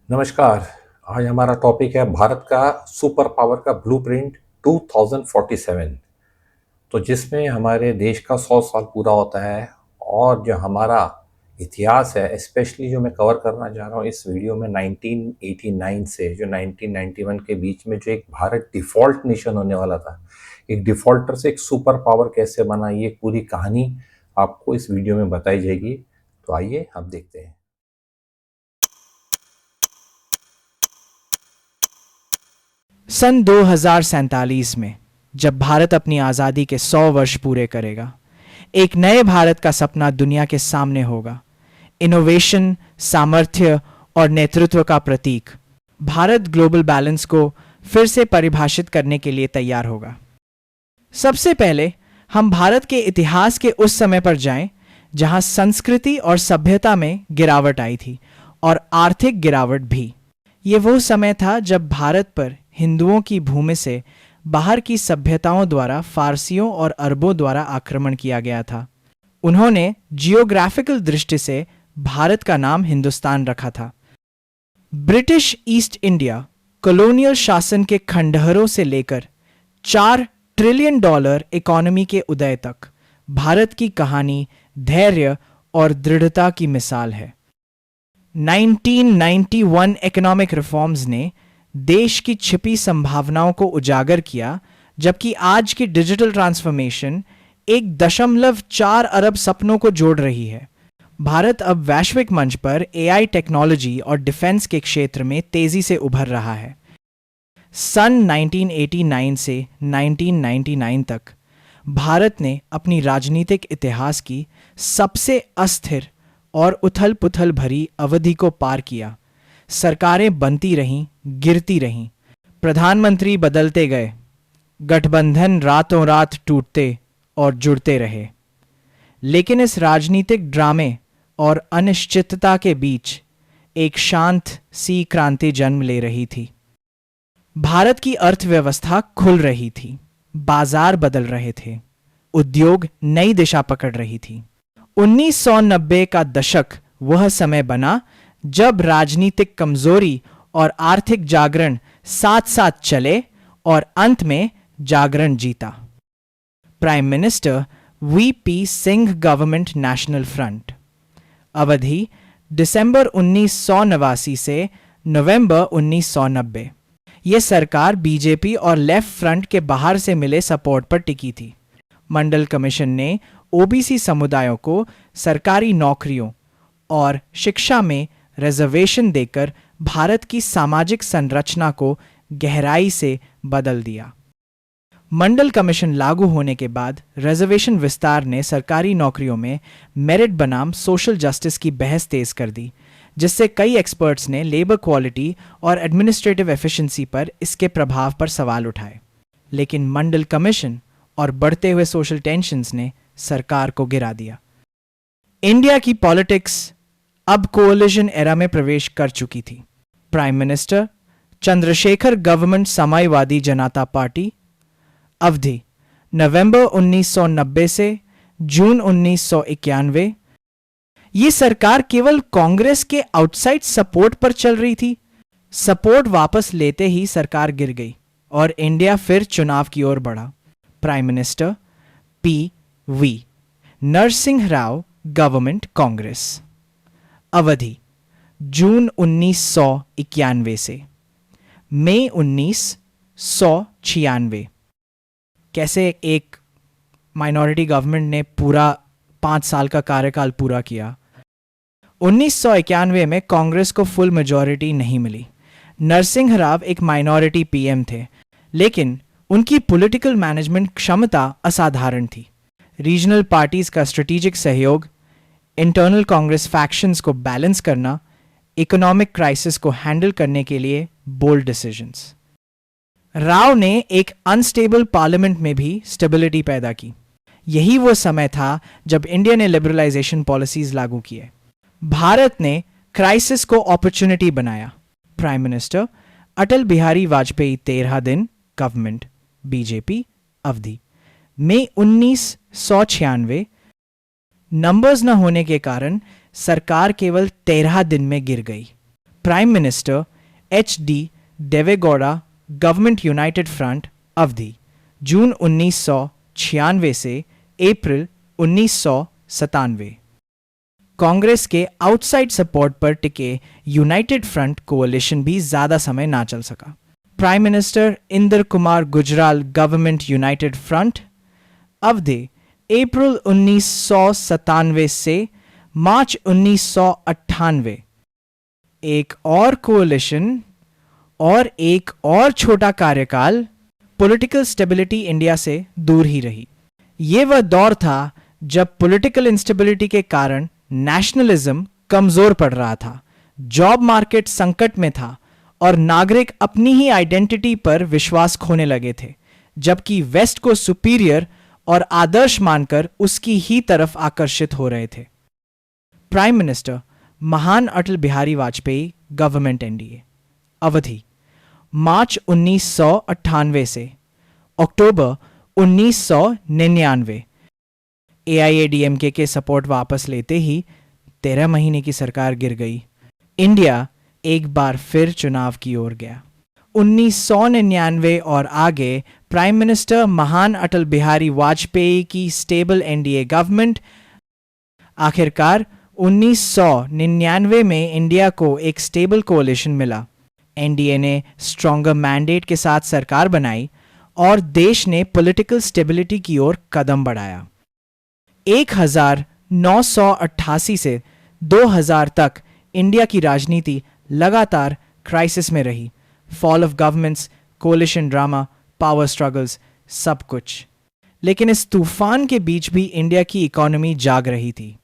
नमस्कार। आज हमारा टॉपिक है भारत का सुपर पावर का ब्लूप्रिंट 2047। तो जिसमें हमारे देश का 100 साल पूरा होता है और जो हमारा इतिहास है, स्पेशली जो मैं कवर करना चाह रहा हूँ इस वीडियो में 1989 से जो 1991 के बीच में जो एक भारत डिफ़ॉल्ट नेशन होने वाला था, एक डिफ़ॉल्टर से एक सुपर पावर कैसे बना, ये पूरी कहानी आपको इस वीडियो में बताई जाएगी। तो आइए हम देखते हैं। सन 2047 में जब भारत अपनी आज़ादी के 100 वर्ष पूरे करेगा, एक नए भारत का सपना दुनिया के सामने होगा। इनोवेशन, सामर्थ्य और नेतृत्व का प्रतीक भारत ग्लोबल बैलेंस को फिर से परिभाषित करने के लिए तैयार होगा। सबसे पहले हम भारत के इतिहास के उस समय पर जाएं जहां संस्कृति और सभ्यता में गिरावट आई थी और आर्थिक गिरावट भी। ये वो समय था जब भारत पर हिंदुओं की भूमि से बाहर की सभ्यताओं द्वारा फारसियों और अरबों द्वारा आक्रमण किया गया था। उन्होंने जियोग्राफिकल दृष्टि से भारत का नाम हिंदुस्तान रखा था। ब्रिटिश ईस्ट इंडिया कॉलोनियल शासन के खंडहरों से लेकर $4 ट्रिलियन इकोनॉमी के उदय तक भारत की कहानी धैर्य और दृढ़ता की मिसाल है। 1991 इकोनॉमिक रिफॉर्म्स ने देश की छिपी संभावनाओं को उजागर किया, जबकि आज की डिजिटल ट्रांसफॉर्मेशन 1.4 अरब सपनों को जोड़ रही है। भारत अब वैश्विक मंच पर एआई टेक्नोलॉजी और डिफेंस के क्षेत्र में तेजी से उभर रहा है। सन 1989 से 1999 तक भारत ने अपनी राजनीतिक इतिहास की सबसे अस्थिर और उथल पुथल भरी अवधि को पार किया। सरकारें बनती रहीं, गिरती रहीं, प्रधानमंत्री बदलते गए, गठबंधन रातों रात टूटते और जुड़ते रहे। लेकिन इस राजनीतिक ड्रामे और अनिश्चितता के बीच एक शांत सी क्रांति जन्म ले रही थी। भारत की अर्थव्यवस्था खुल रही थी, बाजार बदल रहे थे, उद्योग नई दिशा पकड़ रही थी। 1990 का दशक वह समय बना जब राजनीतिक कमजोरी और आर्थिक जागरण साथ साथ चले और अंत में जागरण जीता। Prime minister VP Singh government national front. अवधि दिसंबर 1989 से नवंबर 1990। यह सरकार बीजेपी और लेफ्ट फ्रंट के बाहर से मिले सपोर्ट पर टिकी थी। मंडल कमीशन ने ओबीसी समुदायों को सरकारी नौकरियों और शिक्षा में रिजर्वेशन देकर भारत की सामाजिक संरचना को गहराई से बदल दिया। मंडल कमीशन लागू होने के बाद रिजर्वेशन विस्तार ने सरकारी नौकरियों में मेरिट बनाम सोशल जस्टिस की बहस तेज कर दी, जिससे कई एक्सपर्ट्स ने लेबर क्वालिटी और एडमिनिस्ट्रेटिव एफिशिएंसी पर इसके प्रभाव पर सवाल उठाए। लेकिन मंडल कमीशन और बढ़ते हुए सोशल टेंशन्स ने सरकार को गिरा दिया। इंडिया की पॉलिटिक्स अब कोalition एरा में प्रवेश कर चुकी थी। Prime minister Chandrashekhar government Samajwadi जनता पार्टी। अवधि नवंबर 1990 से जून 1991। ये सरकार केवल कांग्रेस के आउटसाइड सपोर्ट पर चल रही थी। सपोर्ट वापस लेते ही सरकार गिर गई और इंडिया फिर चुनाव की ओर बढ़ा। Prime minister PV. Narasimha Rao government Congress. अवधि जून 1991 से मई 1996। कैसे एक माइनॉरिटी गवर्नमेंट ने पूरा 5 साल का कार्यकाल पूरा किया। 1991 में कांग्रेस को फुल मेजॉरिटी नहीं मिली। नरसिंह राव एक माइनॉरिटी पीएम थे, लेकिन उनकी पॉलिटिकल मैनेजमेंट क्षमता असाधारण थी। रीजनल पार्टीज का स्ट्रेटेजिक सहयोग, इंटरनल कांग्रेस फैक्शंस को बैलेंस करना, इकोनॉमिक क्राइसिस को हैंडल करने के लिए बोल्ड डिसीजंस। राव ने एक अनस्टेबल पार्लियामेंट में भी स्टेबिलिटी पैदा की। यही वो समय था जब इंडिया ने लिबरलाइजेशन पॉलिसीज लागू किए। भारत ने क्राइसिस को अपॉर्चुनिटी बनाया। प्राइम मिनिस्टर अटल बिहारी वाजपेयी 13 दिन गवर्नमेंट बीजेपी। अवधि मई 1996। नंबर्स न होने के कारण सरकार केवल 13 दिन में गिर गई। Prime minister HD Deve Gowda, government united front, अवधि जून 1996 से अप्रैल 1997। कांग्रेस के आउटसाइड सपोर्ट पर टिके यूनाइटेड फ्रंट कोalition भी ज्यादा समय ना चल सका। Prime minister Inder Kumar Gujral, government united front, अवधि अप्रैल 1997 से मार्च 1998। एक और कोalition और एक और छोटा कार्यकाल पॉलिटिकल स्टेबिलिटी इंडिया से दूर ही रही। ये वह दौर था जब पॉलिटिकल इंस्टेबिलिटी के कारण नेशनलिज्म कमजोर पड़ रहा था, जॉब मार्केट संकट में था और नागरिक अपनी ही आइडेंटिटी पर विश्वास खोने लगे थे, जबकि वेस्ट को सुपीरियर और आदर्श मानकर उसकी ही तरफ आकर्षित हो रहे थे। प्राइम मिनिस्टर महान अटल बिहारी वाजपेयी, गवर्नमेंट NDA, अवधि मार्च 1998 से अक्टूबर 1999। AIADMK के सपोर्ट वापस लेते ही 13 महीने की सरकार गिर गई। इंडिया एक बार फिर चुनाव की ओर गया। 1999 और आगे प्राइम मिनिस्टर महान अटल बिहारी वाजपेयी की स्टेबल NDA गवर्नमेंट। आखिरकार 1999 में इंडिया को एक स्टेबल कोalition मिला। NDA ने स्ट्रॉन्गर मैंडेट के साथ सरकार बनाई और देश ने पॉलिटिकल स्टेबिलिटी की ओर कदम बढ़ाया। 1988 से 2000 तक इंडिया की राजनीति लगातार क्राइसिस में रही। Fall of governments, coalition drama, power struggles, सब कुछ। लेकिन इस तूफान के बीच भी इंडिया की इकोनॉमी जाग रही थी।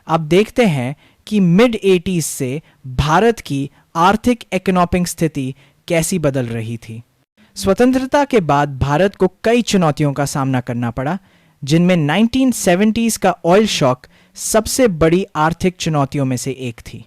अब देखते हैं कि मिड 80s से भारत की आर्थिक इकोनॉमिक स्थिति कैसी बदल रही थी। स्वतंत्रता के बाद भारत को कई चुनौतियों का सामना करना पड़ा, जिनमें 1970s का ऑयल शॉक सबसे बड़ी आर्थिक चुनौतियों में से एक थी।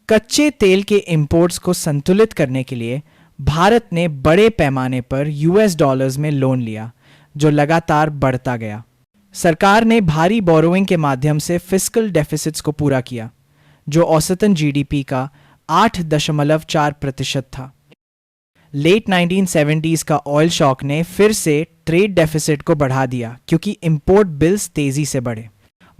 कच्चे तेल के इंपोर्ट्स को संतुलित करने के लिए भारत ने बड़े पैमाने पर US डॉलर्स में लोन लिया, जो लगातार बढ़ता गया। सरकार ने भारी बोरोइंग के माध्यम से फिस्कल डेफिसिट्स को पूरा किया, जो औसतन GDP का 8.4% था। लेट 1970s का ऑयल शॉक ने फिर से ट्रेड डेफिसिट को बढ़ा दिया, क्योंकि इंपोर्ट बिल्स तेजी से बढ़े।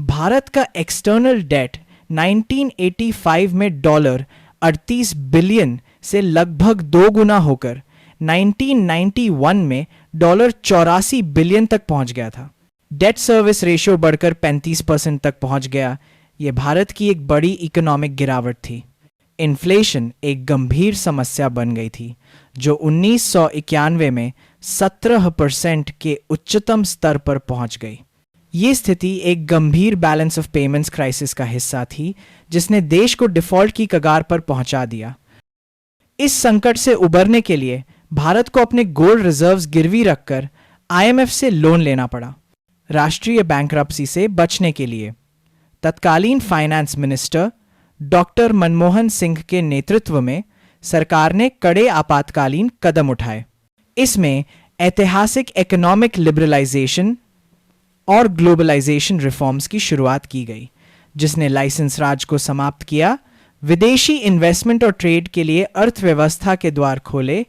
भारत का एक्सटर्नल डेट 1985 में $38 बिलियन से लगभग 2 गुना होकर 1991 में $84 बिलियन तक पहुंच गया था। डेट सर्विस रेशियो बढ़कर 35% तक पहुंच गया। यह भारत की एक बड़ी इकोनॉमिक गिरावट थी। इन्फ्लेशन एक गंभीर समस्या बन गई थी, जो 1991 में 17% के उच्चतम स्तर पर पहुंच गई। ये स्थिति एक गंभीर बैलेंस ऑफ पेमेंट्स क्राइसिस का हिस्सा थी, जिसने देश को डिफॉल्ट की कगार पर पहुंचा दिया। इस संकट से उबरने के लिए भारत को अपने गोल्ड रिजर्व्स गिरवी रखकर IMF से लोन लेना पड़ा। राष्ट्रीय बैंकरप्सी से बचने के लिए तत्कालीन finance minister doctor Manmohan Singh के नेतृत्व में सरकार ने कड़े आपातकालीन कदम उठाए। इसमें ऐतिहासिक इकोनॉमिक लिबरलाइजेशन और ग्लोबलाइजेशन रिफॉर्म्स की शुरुआत की गई, जिसने लाइसेंस राज को समाप्त किया, विदेशी इन्वेस्टमेंट और ट्रेड के लिए अर्थव्यवस्था के द्वार खोले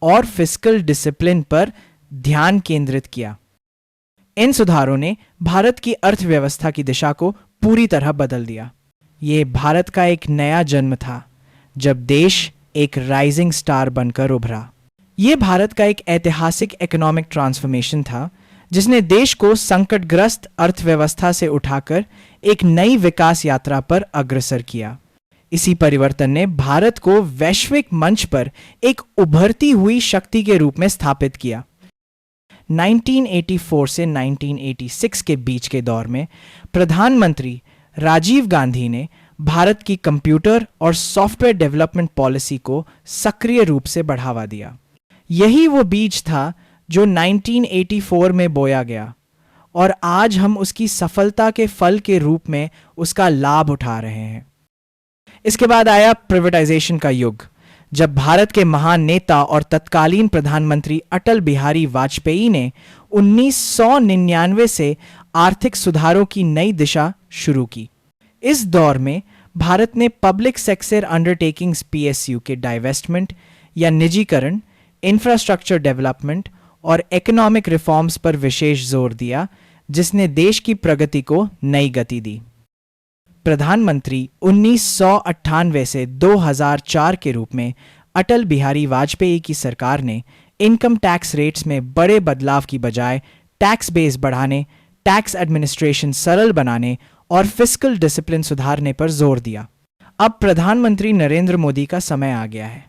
और फिस्कल डिसिप्लिन पर ध्यान केंद्रित किया। इन सुधारों ने भारत की अर्थव्यवस्था की दिशा को पूरी तरह बदल दिया। ये भारत का एक नया जन्म था, जब देश एक राइजिंग स्टार बनकर उभरा। ये भारत का एक ऐतिहासिक इकोनॉमिक ट्रांसफॉर्मेशन था, जिसने देश को संकटग्रस्त अर्थव्यवस्था से उठाकर एक नई विकास यात्रा पर अग्रसर किया। इसी परिवर्तन ने भारत को वैश्विक मंच पर एक उभरती हुई शक्ति के रूप में स्थापित किया। 1984 से 1986 के बीच के दौर में प्रधानमंत्री राजीव गांधी ने भारत की कंप्यूटर और सॉफ्टवेयर डेवलपमेंट पॉलिसी को सक्रिय रूप से बढ़ावा दिया। यही वो बीज था जो 1984 में बोया गया, और आज हम उसकी सफलता के फल के रूप में उसका लाभ उठा रहे हैं। इसके बाद आया प्राइवेटाइजेशन का युग, जब भारत के महान नेता और तत्कालीन प्रधानमंत्री अटल बिहारी वाजपेयी ने 1999 से आर्थिक सुधारों की नई दिशा शुरू की। इस दौर में भारत ने पब्लिक सेक्टर अंडरटेकिंग्स पीएसयू के डाइवेस्टमेंट या निजीकरण, इंफ्रास्ट्रक्चर डेवलपमेंट और इकोनॉमिक रिफॉर्म्स पर विशेष जोर दिया, जिसने देश की प्रगति को नई गति दी। प्रधानमंत्री 1998 से 2004 के रूप में अटल बिहारी वाजपेयी की सरकार ने इनकम टैक्स रेट्स में बड़े बदलाव की बजाय टैक्स बेस बढ़ाने, टैक्स एडमिनिस्ट्रेशन सरल बनाने और फिस्कल डिसिप्लिन सुधारने पर जोर दिया। अब प्रधानमंत्री नरेंद्र मोदी का समय आ गया है।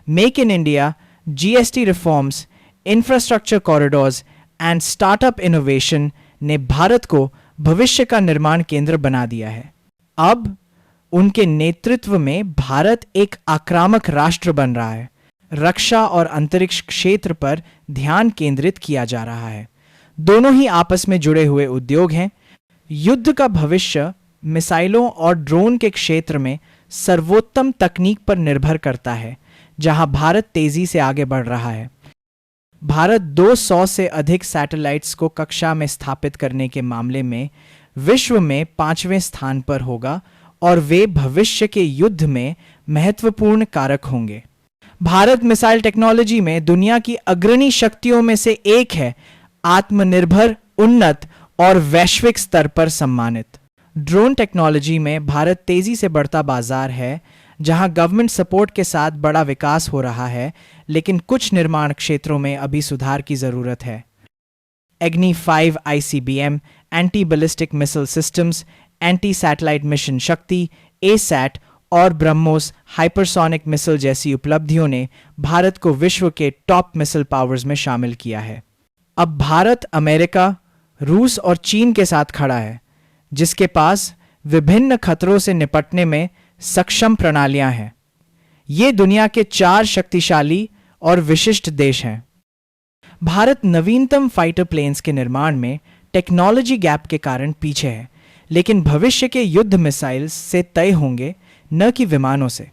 Make in India, GST reforms, infrastructure corridors and startup innovation ने भारत को भविष्य का निर्माण केंद्र बना दिया है। अब उनके नेतृत्व में भारत एक आक्रामक राष्ट्र बन रहा है। रक्षा और अंतरिक्ष क्षेत्र पर ध्यान केंद्रित किया जा रहा है। दोनों ही आपस में जुड़े हुए उद्योग हैं। युद्ध का भविष्य मिसाइलों और ड्रोन के क्षेत्र में सर्वोत्तम तकनीक पर निर्भर करता है, जहां भारत तेजी से आगे बढ़ रहा है। भारत 200 से अधिक सैटेलाइट्स को कक्षा में स्थापित करने के मामले में विश्व में 5वें स्थान पर होगा और वे भविष्य के युद्ध में महत्वपूर्ण कारक होंगे। भारत मिसाइल टेक्नोलॉजी में दुनिया की अग्रणी शक्तियों में से एक है, आत्मनिर्भर, उन्नत और वैश्विक स्तर पर सम्मानित। ड्रोन टेक्नोलॉजी में भारत तेजी से बढ़ता बाजार है, जहां गवर्नमेंट सपोर्ट के साथ बड़ा विकास हो रहा है, लेकिन कुछ निर्माण क्षेत्रों में अभी सुधार की जरूरत है। एग्नि 5 ICBM, anti ballistic missile systems, anti satellite mission शक्ति, एसैट और ब्रह्मोस हाइपरसोनिक मिसाइल जैसी उपलब्धियों ने भारत को विश्व के टॉप मिसाइल पावर्स में शामिल किया है। अब भारत अमेरिका, रूस और चीन के साथ खड़ा है, जिसके पास विभिन्न खतरों से निपटने में सक्षम प्रणालियां हैं। ये दुनिया के 4 शक्तिशाली और विशिष्ट देश हैं। भारत नवीनतम फाइटर प्लेन्स के निर्माण में टेक्नोलॉजी गैप के कारण पीछे है, लेकिन भविष्य के युद्ध मिसाइल्स से तय होंगे, न कि विमानों से।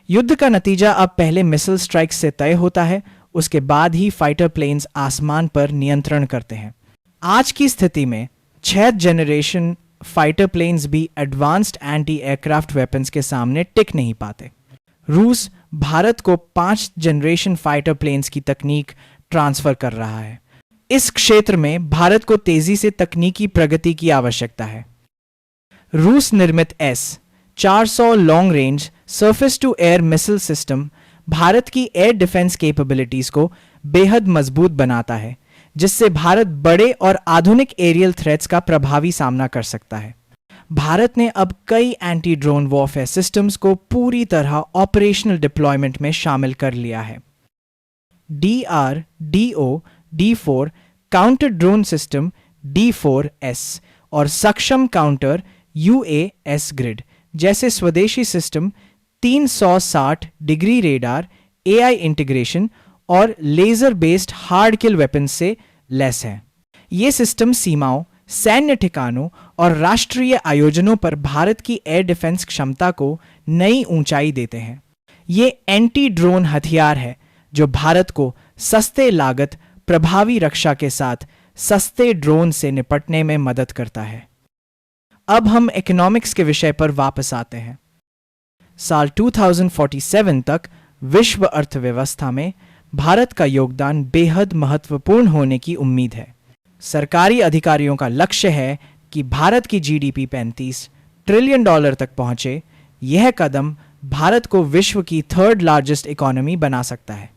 युद्ध का नतीजा अब पहले मिसाइल स्ट्राइक्स से तय होता है, उसके बाद ही फाइटर प्लेन्स आसमान पर नियंत्रण करते हैं। आज की स्थिति में 6th जनरेशन फाइटर प्लेन्स भी एडवांस्ड एंटी एयरक्राफ्ट वेपन्स के सामने टिक नहीं पाते। रूस भारत को 5th जनरेशन फाइटर प्लेन्स की तकनीक ट्रांसफर कर रहा है। इस क्षेत्र में भारत को तेजी से तकनीकी प्रगति की आवश्यकता है। रूस निर्मित S-400 long range surface to air missile system Bharat की एयर डिफेंस कैपेबिलिटीज को बेहद मजबूत बनाता है, जिससे भारत बड़े और आधुनिक एरियल थ्रेट्स का प्रभावी सामना कर सकता है। भारत ने अब कई एंटी ड्रोन वॉरफेयर सिस्टम्स को पूरी तरह ऑपरेशनल डिप्लॉयमेंट में शामिल कर लिया है। DRDO D4 counter drone system D4S और सक्षम काउंटर UAS ग्रिड जैसे स्वदेशी system 360 degree radar, AI integration और लेजर बेस्ड हार्ड किल वेपन से लेस है। ये सिस्टम सीमाओं, सैन्य ठिकानों और राष्ट्रीय आयोजनों पर भारत की एयर डिफेंस क्षमता को नई ऊंचाई देते हैं। ये एंटी ड्रोन हथियार है जो भारत को सस्ते लागत, प्रभावी रक्षा के साथ सस्ते ड्रोन से निपटने में मदद करता है। अब हम इकोनॉमिक्स के विषय पर वापस आते हैं। साल 2047 तक विश्व अर्थव्यवस्था में भारत का योगदान बेहद महत्वपूर्ण होने की उम्मीद है। सरकारी अधिकारियों का लक्ष्य है कि भारत की GDP $35 ट्रिलियन तक पहुंचे। यह कदम भारत को विश्व की 3rd लार्जेस्ट इकोनॉमी बना सकता है,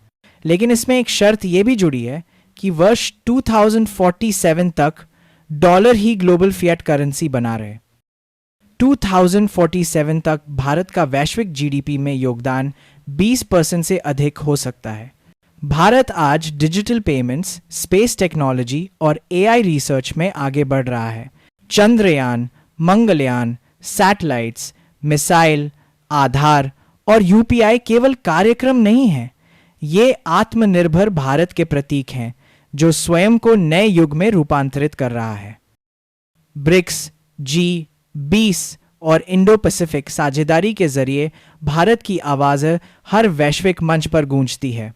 लेकिन इसमें एक शर्त यह भी जुड़ी है कि वर्ष 2047 तक डॉलर ही ग्लोबल फिएट करेंसी बना रहे। 2047 तक भारत का वैश्विक GDP में योगदान 20% से अधिक हो सकता है। भारत आज डिजिटल पेमेंट्स, स्पेस टेक्नोलॉजी और AI रिसर्च में आगे बढ़ रहा है। चंद्रयान, मंगलयान, सैटेलाइट्स, मिसाइल, आधार और UPI केवल कार्यक्रम नहीं हैं, ये आत्मनिर्भर भारत के प्रतीक हैं जो स्वयं को नए युग में रूपांतरित कर रहा है। ब्रिक्स, G20 और इंडो पैसिफिक साझेदारी के जरिए भारत की आवाज हर वैश्विक मंच पर गूंजती है।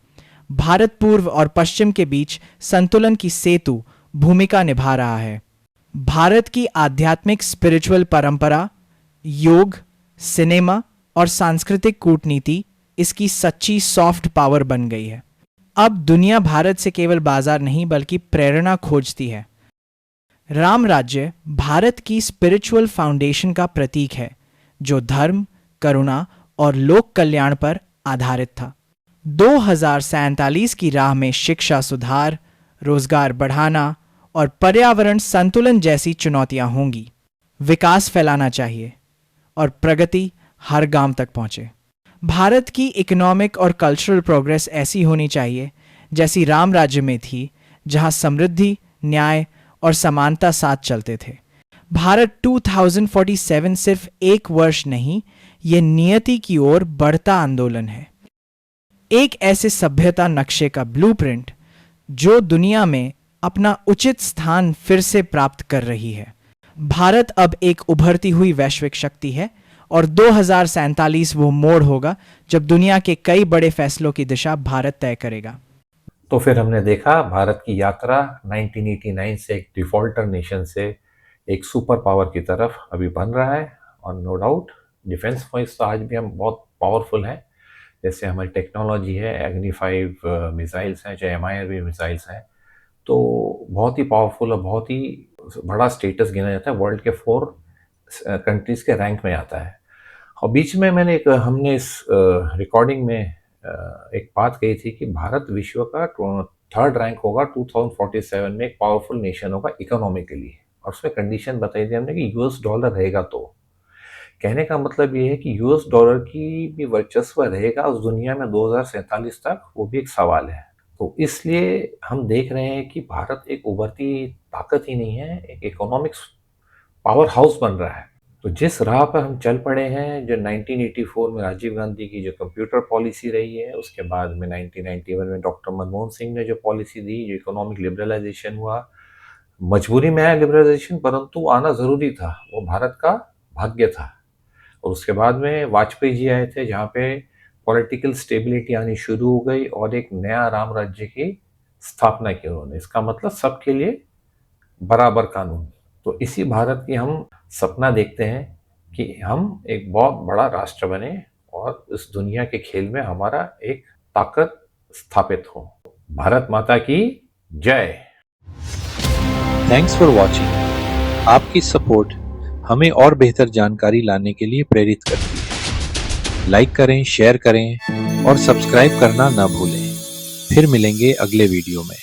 भारत पूर्व और पश्चिम के बीच संतुलन की सेतु भूमिका निभा रहा है। भारत की आध्यात्मिक स्पिरिचुअल परंपरा, योग, सिनेमा और सांस्कृतिक कूटनीति इसकी सच्ची सॉफ्ट पावर बन गई है। अब दुनिया भारत से केवल बाजार नहीं बल्कि प्रेरणा खोजती है। राम राज्य भारत की स्पिरिचुअल फाउंडेशन का प्रतीक है, जो धर्म, करुणा और लोक कल्याण पर आधारित था। 2047 की राह में शिक्षा सुधार, रोजगार बढ़ाना और पर्यावरण संतुलन जैसी चुनौतियां होंगी। विकास फैलाना चाहिए और प्रगति हर गांव तक पहुंचे। भारत की इकोनॉमिक और कल्चरल प्रोग्रेस ऐसी होनी चाहिए जैसी राम राज्य में थी, जहां समृद्धि, न्याय और समानता साथ चलते थे। भारत 2047 सिर्फ एक वर्ष नहीं, यह नियति की ओर बढ़ता आंदोलन है। एक ऐसे सभ्यता नक्शे का ब्लूप्रिंट जो दुनिया में अपना उचित स्थान फिर से प्राप्त कर रही है। भारत अब एक उभरती हुई वैश्विक शक्ति है और 2047 वो मोड़ होगा जब दुनिया के कई बड़े फैसलों की दिशा भारत तय करेगा। तो फिर हमने देखा भारत की यात्रा 1989 से एक डिफॉल्टर नेशन से एक सुपर पावर की तरफ अभी बन रहा है। और नो डाउट डिफेंस वाइज तो आज भी हम बहुत पावरफुल हैं। जैसे हमारी टेक्नोलॉजी है, अग्नि 5 मिसाइल्स हैं, चाहे MIRV मिसाइल्स हैं, तो बहुत ही पावरफुल और बहुत ही बड़ा स्टेटस गिना जाता है। वर्ल्ड के 4 कंट्रीज़ के रैंक में आता है। और बीच में हमने इस रिकॉर्डिंग में एक बात कही थी कि भारत विश्व का 3rd रैंक होगा 2047 में, एक पावरफुल नेशन होगा इकोनॉमिकली। और उसमें कंडीशन बताई थी हमने कि US डॉलर रहेगा। तो कहने का मतलब ये है कि US डॉलर की भी वर्चस्व रहेगा उस दुनिया में 2047 तक, वो भी एक सवाल है। तो इसलिए हम देख रहे हैं कि भारत एक उभरती ताकत ही नहीं है, एक इकोनॉमिक्स पावर हाउस बन रहा है। तो जिस राह पर हम चल पड़े हैं, जो 1984 में राजीव गांधी की जो कंप्यूटर पॉलिसी रही है, उसके बाद में 1991 में डॉक्टर मनमोहन सिंह ने जो पॉलिसी दी, जो इकोनॉमिक लिबरलाइजेशन हुआ, मजबूरी में आया लिबरलाइजेशन, परंतु आना ज़रूरी था, वो भारत का भाग्य था। और उसके बाद में वाजपेयी जी आए थे, जहाँ पे पॉलिटिकल स्टेबिलिटी आनी शुरू हो गई और एक नया राम राज्य की स्थापना की उन्होंने। इसका मतलब सबके लिए बराबर कानून। तो इसी भारत की हम सपना देखते हैं कि हम एक बहुत बड़ा राष्ट्र बने और इस दुनिया के खेल में हमारा एक ताकत स्थापित हो। भारत माता की जय। Thanks for watching. आपकी सपोर्ट हमें और बेहतर जानकारी लाने के लिए प्रेरित करती है। लाइक करें, शेयर करें और सब्सक्राइब करना ना भूलें। फिर मिलेंगे अगले वीडियो में।